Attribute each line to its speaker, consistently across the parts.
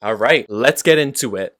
Speaker 1: All right, let's get into it.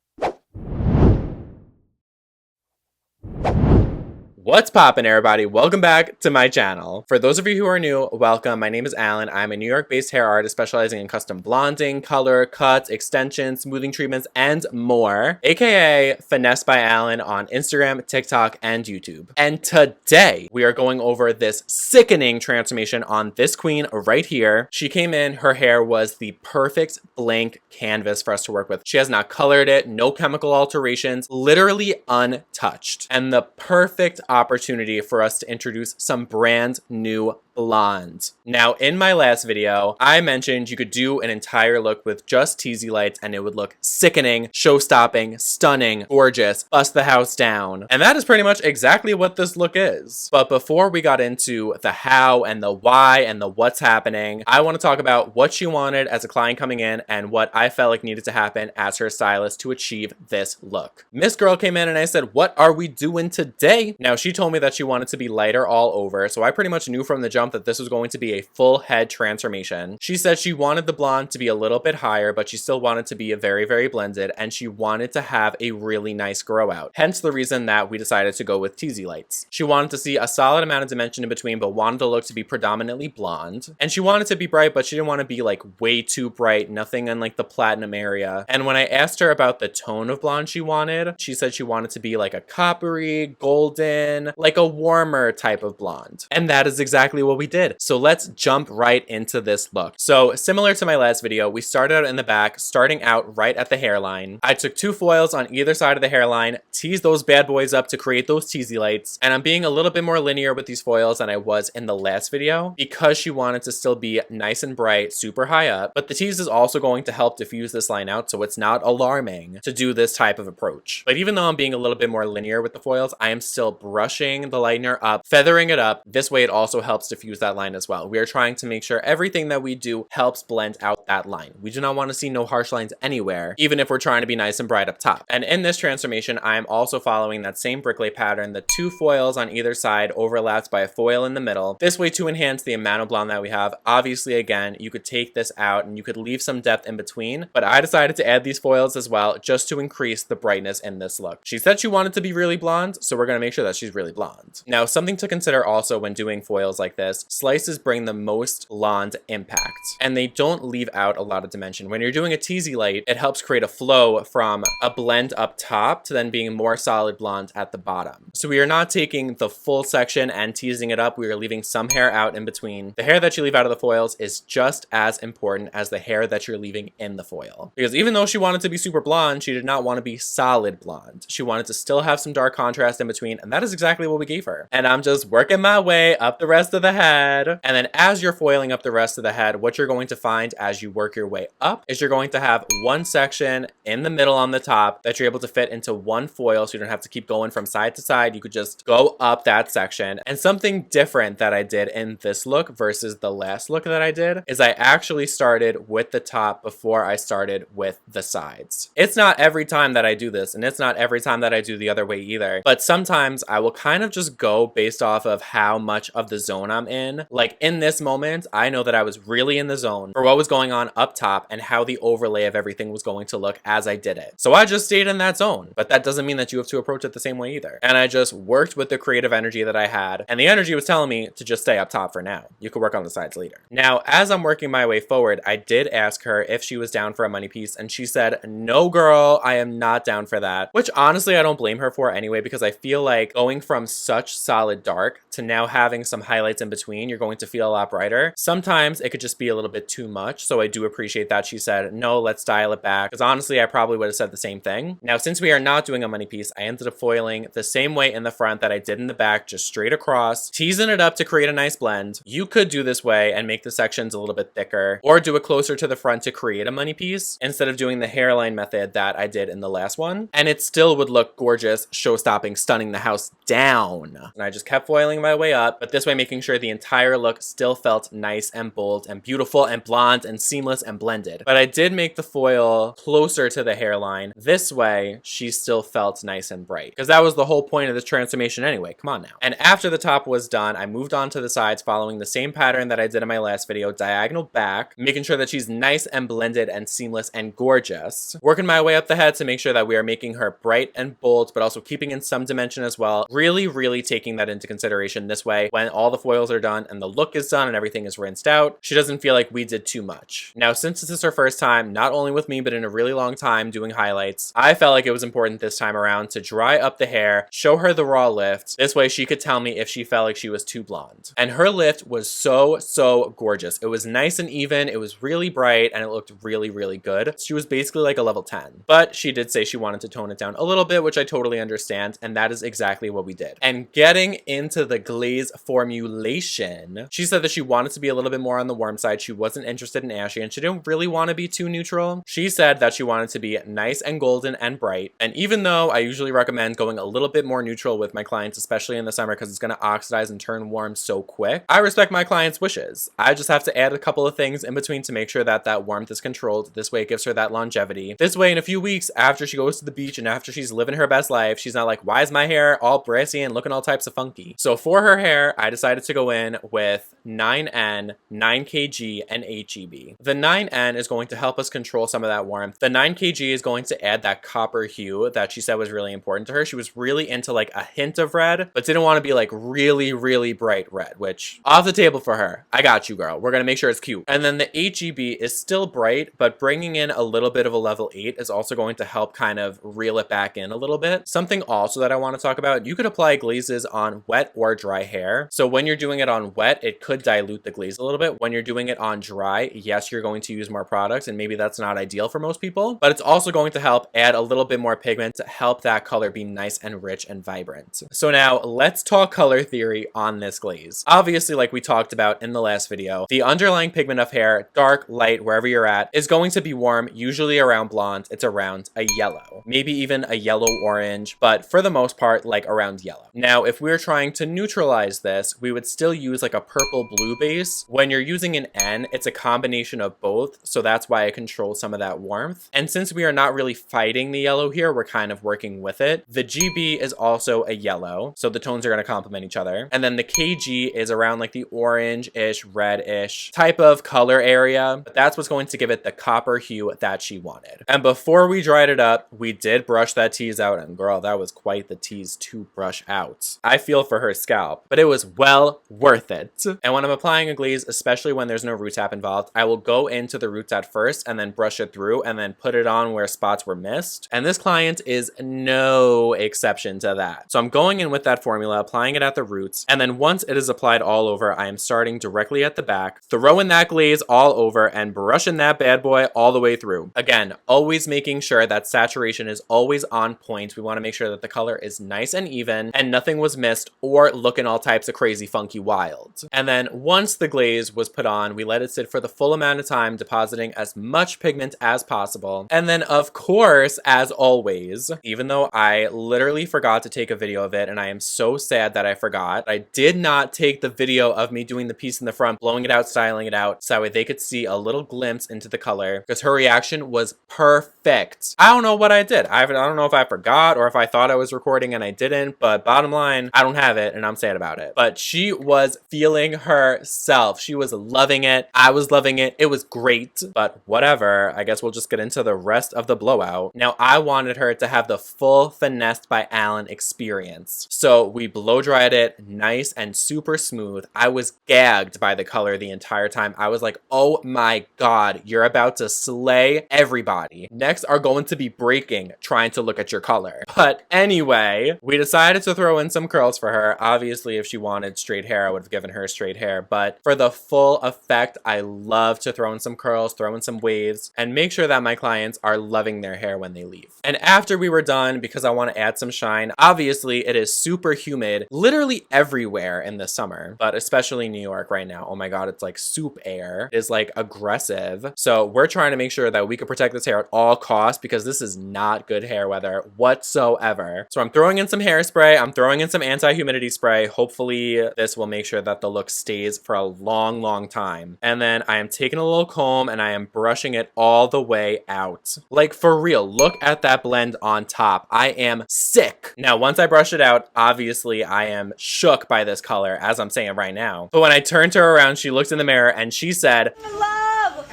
Speaker 1: What's poppin', everybody? Welcome back to my channel. For those of you who are new, welcome. My name is Alan. I'm a New York-based hair artist specializing in custom blonding, color, cuts, extensions, smoothing treatments, and more, aka Finessed by Alan on Instagram, TikTok, and YouTube. And today, we are going over this sickening transformation on this queen right here. She came in, her hair was the perfect blank canvas for us to work with. She has not colored it, no chemical alterations, literally untouched. And the perfect opportunity for us to introduce some brand new blonde. Now, in my last video, I mentioned you could do an entire look with just teasy lights and it would look sickening, show-stopping, stunning, gorgeous, bust the house down. And that is pretty much exactly what this look is. But before we got into the how and the why and the what's happening, I want to talk about what she wanted as a client coming in and what I felt like needed to happen as her stylist to achieve this look. Miss Girl came in and I said, what are we doing today? Now, she told me that she wanted to be lighter all over, so I pretty much knew from the jump that this was going to be a full head transformation. She said she wanted the blonde to be a little bit higher, but she still wanted to be a very, very blended, and she wanted to have a really nice grow out. Hence the reason that we decided to go with teasy lights. She wanted to see a solid amount of dimension in between, but wanted the look to be predominantly blonde. And she wanted to be bright, but she didn't want to be like way too bright, nothing in like the platinum area. And when I asked her about the tone of blonde she wanted, she said she wanted to be like a coppery, golden, like a warmer type of blonde. And that is exactly what we did. So let's jump right into this look. So similar to my last video, we started out in the back, starting out right at the hairline. I took 2 foils on either side of the hairline, teased those bad boys up to create those teasy lights, and I'm being a little bit more linear with these foils than I was in the last video because she wanted to still be nice and bright, super high up, but the tease is also going to help diffuse this line out so it's not alarming to do this type of approach. But even though I'm being a little bit more linear with the foils, I am still brushing the lightener up, feathering it up. This way it also helps diffuse that line as well. We are trying to make sure everything that we do helps blend out that line. We do not want to see no harsh lines anywhere, even if we're trying to be nice and bright up top. And in this transformation, I am also following that same bricklay pattern, the 2 foils on either side overlapped by a foil in the middle. This way to enhance the amount of blonde that we have. Obviously, again, you could take this out and you could leave some depth in between, but I decided to add these foils as well just to increase the brightness in this look. She said she wanted to be really blonde, so we're going to make sure that she's really blonde. Now, something to consider also when doing foils like this, slices bring the most blonde impact and they don't leave out a lot of dimension. When you're doing a teasy light, it helps create a flow from a blend up top to then being more solid blonde at the bottom. So we are not taking the full section and teasing it up. We are leaving some hair out in between. The hair that you leave out of the foils is just as important as the hair that you're leaving in the foil. Because even though she wanted to be super blonde, she did not want to be solid blonde. She wanted to still have some dark contrast in between, and that is exactly what we gave her. And I'm just working my way up the rest of the head. And then as you're foiling up the rest of the head, what you're going to find as you work your way up is you're going to have one section in the middle on the top that you're able to fit into one foil, so you don't have to keep going from side to side. You could just go up that section. And something different that I did in this look versus the last look that I did is I actually started with the top before I started with the sides. It's not every time that I do this, and it's not every time that I do the other way either, but sometimes I will kind of just go based off of how much of the zone I'm in. Like in this moment, I know that I was really in the zone for what was going on up top and how the overlay of everything was going to look as I did it. So I just stayed in that zone, but that doesn't mean that you have to approach it the same way either. And I just worked with the creative energy that I had, and the energy was telling me to just stay up top for now. You could work on the sides later. Now, as I'm working my way forward, I did ask her if she was down for a money piece, and she said, no girl, I am not down for that, which honestly, I don't blame her for anyway, because I feel like going from such solid dark to now having some highlights in between, you're going to feel a lot brighter. Sometimes it could just be a little bit too much, so I do appreciate that she said, no, let's dial it back, because honestly, I probably would have said the same thing. Now, since we are not doing a money piece, I ended up foiling the same way in the front that I did in the back, just straight across, teasing it up to create a nice blend. You could do this way and make the sections a little bit thicker, or do it closer to the front to create a money piece instead of doing the hairline method that I did in the last one, and it still would look gorgeous, show-stopping, stunning the house down. And I just kept foiling my way up, but this way making sure the the entire look still felt nice and bold and beautiful and blonde and seamless and blended. But I did make the foil closer to the hairline. This way, she still felt nice and bright, because that was the whole point of this transformation anyway. Come on now. And after the top was done, I moved on to the sides following the same pattern that I did in my last video, diagonal back, making sure that she's nice and blended and seamless and gorgeous. Working my way up the head to make sure that we are making her bright and bold, but also keeping in some dimension as well. Really taking that into consideration. This way, when all the foils are done and the look is done and everything is rinsed out, she doesn't feel like we did too much. Now, since this is her first time, not only with me, but in a really long time doing highlights, I felt like it was important this time around to dry up the hair, show her the raw lift. This way she could tell me if she felt like she was too blonde. And her lift was so gorgeous. It was nice and even, it was really bright, and it looked really good. She was basically like a level 10. But she did say she wanted to tone it down a little bit, which I totally understand, and that is exactly what we did. And getting into the glaze formulation, she said that she wanted to be a little bit more on the warm side. She wasn't interested in ashy, and she didn't really want to be too neutral. She said that she wanted to be nice and golden and bright. And even though I usually recommend going a little bit more neutral with my clients, especially in the summer, because it's going to oxidize and turn warm so quick, I respect my clients' wishes. I just have to add a couple of things in between to make sure that that warmth is controlled. This way it gives her that longevity. This way, in a few weeks after she goes to the beach and after she's living her best life, she's not like, why is my hair all brassy and looking all types of funky? So for her hair, I decided to go in with 9N, 9kg, and HEB. The 9N is going to help us control some of that warmth. The 9kg is going to add that copper hue that she said was really important to her. She was really into like a hint of red, but didn't want to be like really bright red, which off the table for her. I got you, girl. We're going to make sure it's cute. And then the HEB is still bright, but bringing in a little bit of a level 8 is also going to help kind of reel it back in a little bit. Something also that I want to talk about, you could apply glazes on wet or dry hair. So when you're doing it on wet, it could dilute the glaze a little bit. When you're doing it on dry, yes, you're going to use more products, and maybe that's not ideal for most people, but it's also going to help add a little bit more pigment to help that color be nice and rich and vibrant. So now let's talk color theory on this glaze. Obviously, like we talked about in the last video, the underlying pigment of hair, dark, light, wherever you're at, is going to be warm, usually around blonde. It's around a yellow, maybe even a yellow orange, but for the most part, like around yellow. Now, if we're trying to neutralize this, we would still use like a purple blue base. When you're using an N, it's a combination of both, so that's why I control some of that warmth. And since we are not really fighting the yellow here, we're kind of working with it. The GB is also a yellow, so the tones are going to complement each other. And then the KG is around like the orange-ish, red-ish type of color area, but that's what's going to give it the copper hue that she wanted. And before we dried it up, we did brush that tease out, and girl, that was quite the tease to brush out. I feel for her scalp, but it was well worth it. And when I'm applying a glaze, especially when there's no root tap involved, I will go into the root tap first and then brush it through and then put it on where spots were missed. And this client is no exception to that. So I'm going in with that formula, applying it at the roots, and then once it is applied all over, I am starting directly at the back, throwing that glaze all over and brushing that bad boy all the way through. Again, always making sure that saturation is always on point. We want to make sure that the color is nice and even and nothing was missed or looking all types of crazy funky wild. And then once the glaze was put on, we let it sit for the full amount of time, depositing as much pigment as possible. And then of course, as always, even though I literally forgot to take a video of it and I am so sad that I forgot, I did not take the video of me doing the piece in the front, blowing it out, styling it out, so that way they could see a little glimpse into the color, because her reaction was perfect. I don't know what I did. I don't know if I forgot or if I thought I was recording and I didn't, but bottom line, I don't have it and I'm sad about it. But she was feeling herself. She was loving it. I was loving it. It was great, but whatever. I guess we'll just get into the rest of the blowout. Now, I wanted her to have the full Finessed by Alan experience. So we blow dried it nice and super smooth. I was gagged by the color the entire time. I was like, oh my God, you're about to slay everybody. Next are going to be breaking trying to look at your color. But anyway, we decided to throw in some curls for her. Obviously, if she wanted straight hair, I would have given her straight hair. But for the full effect, I love to throw in some curls, throw in some waves, and make sure that my clients are loving their hair when they leave. And after we were done, because I want to add some shine, obviously it is super humid literally everywhere in the summer, but especially New York right now. Oh my God, it's like soup air. It is like aggressive. So we're trying to make sure that we can protect this hair at all costs, because this is not good hair weather whatsoever. So I'm throwing in some hairspray. I'm throwing in some anti-humidity spray. Hopefully this will make make sure that the look stays for a long, long time. And then I am taking a little comb and I am brushing it all the way out. Like, for real, look at that blend on top. I am sick. Now, once I brush it out, obviously I am shook by this color, as I'm saying right now. But when I turned her around, she looked in the mirror and she said,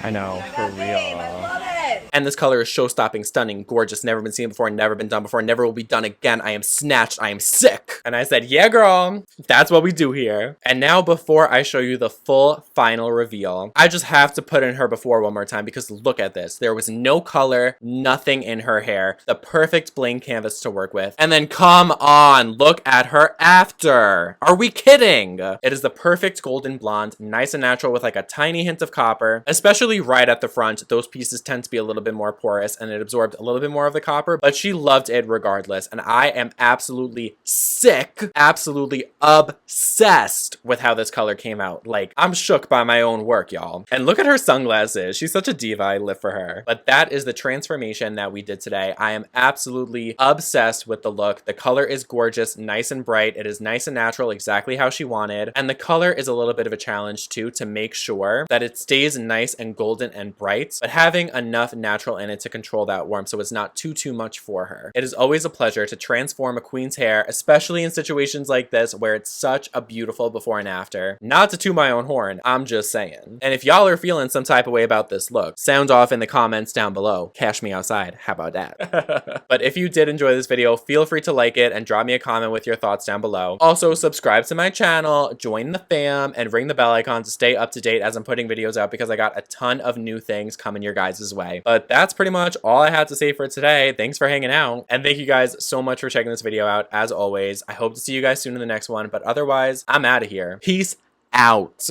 Speaker 1: I know, for real.
Speaker 2: I love it.
Speaker 1: And this color is show-stopping, stunning, gorgeous, never been seen before, never been done before, never will be done again. I am snatched, I am sick. And I said, yeah, girl, that's what we do here. And now, before I show you the full final reveal, I just have to put in her before one more time, because look at this. There was no color, nothing in her hair, the perfect blank canvas to work with. And then come on, look at her after. Are we kidding? It is the perfect golden blonde, nice and natural with like a tiny hint of copper, especially right at the front. Those pieces tend to be a little bit more porous and it absorbed a little bit more of the copper, but she loved it regardless. And I am absolutely sick, absolutely obsessed with how this color came out. Like, I'm shook by my own work, y'all. And look at her sunglasses. She's such a diva. I live for her. But that is the transformation that we did today. I am absolutely obsessed with the look. The color is gorgeous, nice and bright. It is nice and natural, exactly how she wanted. And the color is a little bit of a challenge too, to make sure that it stays nice and golden and bright, but having enough natural in it to control that warmth so it's not too much for her. It is always a pleasure to transform a queen's hair, especially in situations like this where it's such a beautiful before and after. Not to toot my own horn, I'm just saying. And if y'all are feeling some type of way about this look, sound off in the comments down below. Cash me outside. How about that? But if you did enjoy this video, feel free to like it and drop me a comment with your thoughts down below. Also, subscribe to my channel, join the fam, and ring the bell icon to stay up to date as I'm putting videos out, because I got a ton of new things coming your guys' way. But that's pretty much all I had to say for today. Thanks for hanging out, and thank you guys so much for checking this video out. As always, I hope to see you guys soon in the next one, but otherwise, I'm out of here. Peace out.